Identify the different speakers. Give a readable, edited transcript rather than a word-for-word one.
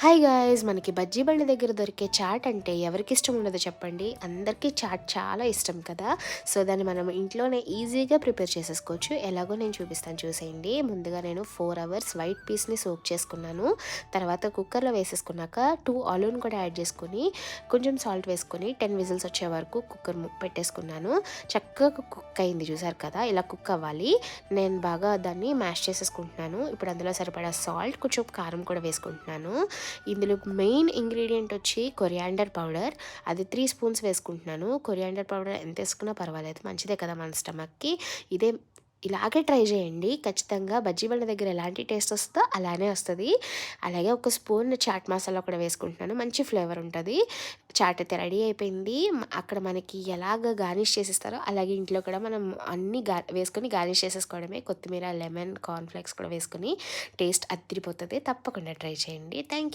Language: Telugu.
Speaker 1: హాయ్ గాయ్స్, మనకి బజ్జీ బండి దగ్గర దొరికే చాట్ అంటే ఎవరికి ఇష్టం ఉండదు చెప్పండి. అందరికీ చాట్ చాలా ఇష్టం కదా. సో దాన్ని మనం ఇంట్లోనే ఈజీగా ప్రిపేర్ చేసేసుకోవచ్చు. ఎలాగో నేను చూపిస్తాను, చూసేయండి. ముందుగా నేను 4 అవర్స్ వైట్ పీస్ని సోక్ చేసుకున్నాను. తర్వాత కుక్కర్లో వేసేసుకున్నాక 2 ఆలూని కూడా యాడ్ చేసుకొని కొంచెం సాల్ట్ వేసుకొని 10 విజిల్స్ వచ్చే వరకు కుక్కర్ పెట్టేసుకున్నాను. చక్కగా కుక్ అయింది, చూసారు కదా. ఇలా కుక్ అవ్వాలి. నేను బాగా దాన్ని మ్యాష్ చేసేసుకుంటున్నాను. ఇప్పుడు అందులో సరిపడా సాల్ట్, కొంచెం కారం కూడా వేసుకుంటున్నాను. ఇందులో మెయిన్ ఇంగ్రీడియంట్ వచ్చి కొరియాండర్ పౌడర్. అది 3 స్పూన్స్ వేసుకుంటున్నాను. కొరియాండర్ పౌడర్ ఎంత వేసుకున్నా పర్వాలేదు, మంచిదే కదా మన స్టమక్కి. ఇదే ఇలాగే ట్రై చేయండి ఖచ్చితంగా. బజ్జీ వాళ్ళ దగ్గర ఎలాంటి టేస్ట్ వస్తుందో అలానే వస్తుంది. అలాగే 1 స్పూన్ చాట్ మసాలా కూడా వేసుకుంటున్నాను, మంచి ఫ్లేవర్ ఉంటుంది. చాట్ అయితే రెడీ అయిపోయింది. అక్కడ మనకి ఎలాగ గార్నిష్ చేసిస్తారో అలాగే ఇంట్లో కూడా మనం అన్నీ వేసుకొని గార్నిష్ చేసేసుకోవడమే. కొత్తిమీర, లెమన్, కార్న్ఫ్లేక్స్ కూడా వేసుకొని టేస్ట్ అదిరిపోతుంది. తప్పకుండా ట్రై చేయండి. Thank you.